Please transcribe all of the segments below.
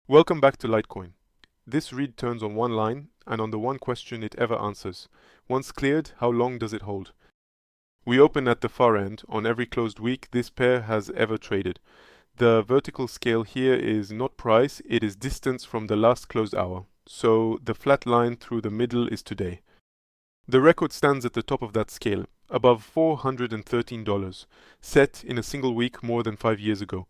Welcome back to Litecoin. This read turns on one line and on the one question it ever answers. Once cleared, how long does it hold? We open at the far end. On every closed week this pair has ever traded. The vertical scale here is not price, it is distance from the last closed hour. So the flat line through the middle is today. The record stands at the top of that scale, above $413, set in a single week more than 5 years ago.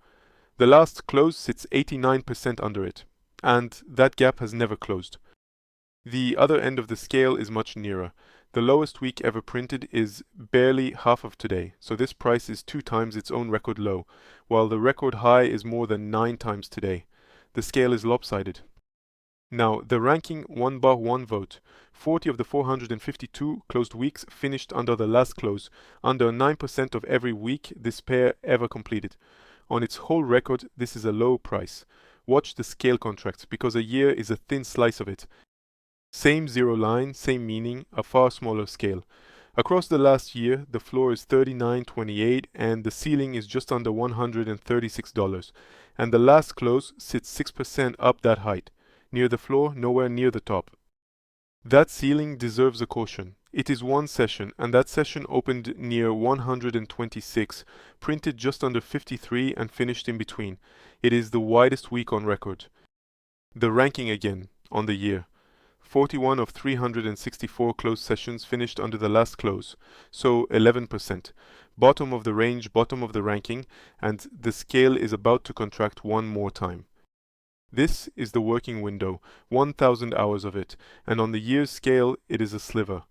The last close sits 89% under it, and that gap has never closed. The other end of the scale is much nearer. The lowest week ever printed is barely half of today, so this price is 2 times its own record low, while the record high is more than 9 times today. The scale is lopsided. Now, the ranking 1 bar 1 vote. 40 of the 452 closed weeks finished under the last close, under 9% of every week this pair ever completed. On its whole record, this is a low price. Watch the scale contracts, because a year is a thin slice of it. Same zero line, same meaning, a far smaller scale. Across the last year, the floor is $39.28 and the ceiling is just under $136, and the last close sits 6% up that height. Near the floor, nowhere near the top. That ceiling deserves a caution. It is one session, and that session opened near 126, printed just under 53 and finished in between. It is the widest week on record. The ranking again, on the year. 41 of 364 closed sessions finished under the last close, so 11%. Bottom of the range, bottom of the ranking, and the scale is about to contract one more time. This is the working window, 1,000 hours of it, and on the year's scale it is a sliver.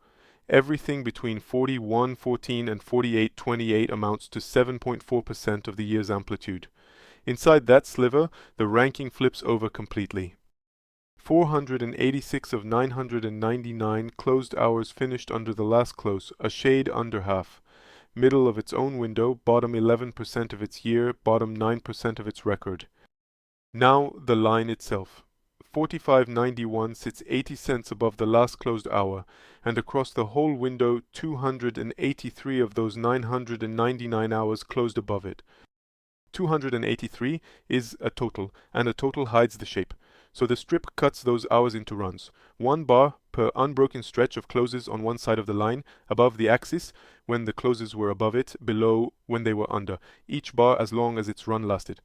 Everything between 41.14 and 48.28 amounts to 7.4% of the year's amplitude. Inside that sliver, the ranking flips over completely. 486 of 999 closed hours finished under the last close, a shade under half. Middle of its own window, bottom 11% of its year, bottom 9% of its record. Now the line itself. 45.91 sits 80 cents above the last closed hour, and across the whole window 283 of those 999 hours closed above it. 283 is a total, and a total hides the shape, so the strip cuts those hours into runs. 1 bar per unbroken stretch of closes on one side of the line, above the axis when the closes were above it, below when they were under, each bar as long as its run lasted.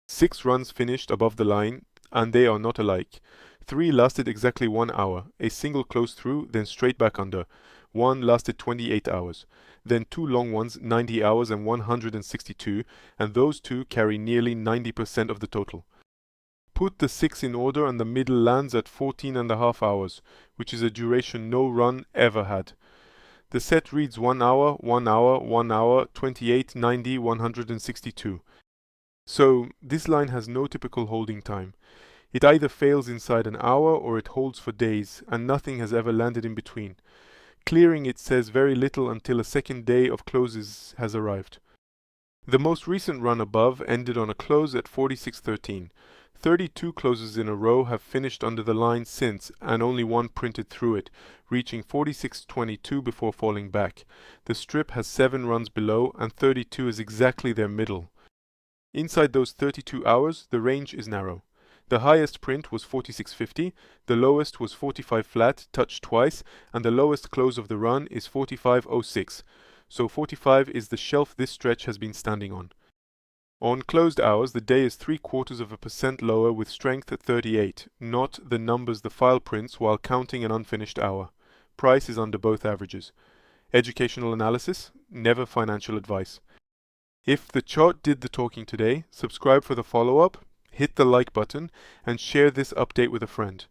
6 runs finished above the line, and they are not alike. 3 lasted exactly 1 hour, a single close through, then straight back under. 1 lasted 28 hours. Then 2 long ones, 90 hours and 162, and those 2 carry nearly 90% of the total. Put the 6 in order and the middle lands at 14.5 hours, which is a duration no run ever had. The set reads 1 hour, 1 hour, 1 hour, 28, 90, 162. So this line has no typical holding time. It either fails inside an hour or it holds for days, and nothing has ever landed in between. Clearing it says very little until a second day of closes has arrived. The most recent run above ended on a close at 46.13. 32 closes in a row have finished under the line since, and only one printed through it, reaching 46.22 before falling back. The strip has 7 runs below, and 32 is exactly their middle. Inside those 32 hours, the range is narrow. The highest print was 46.50, the lowest was 45 flat, touched twice, and the lowest close of the run is 45.06. So 45 is the shelf this stretch has been standing on. On closed hours, the day is 0.75% lower with strength at 38, not the numbers the file prints while counting an unfinished hour. Price is under both averages. Educational analysis, never financial advice. If the chart did the talking today, subscribe for the follow-up, hit the like button, and share this update with a friend.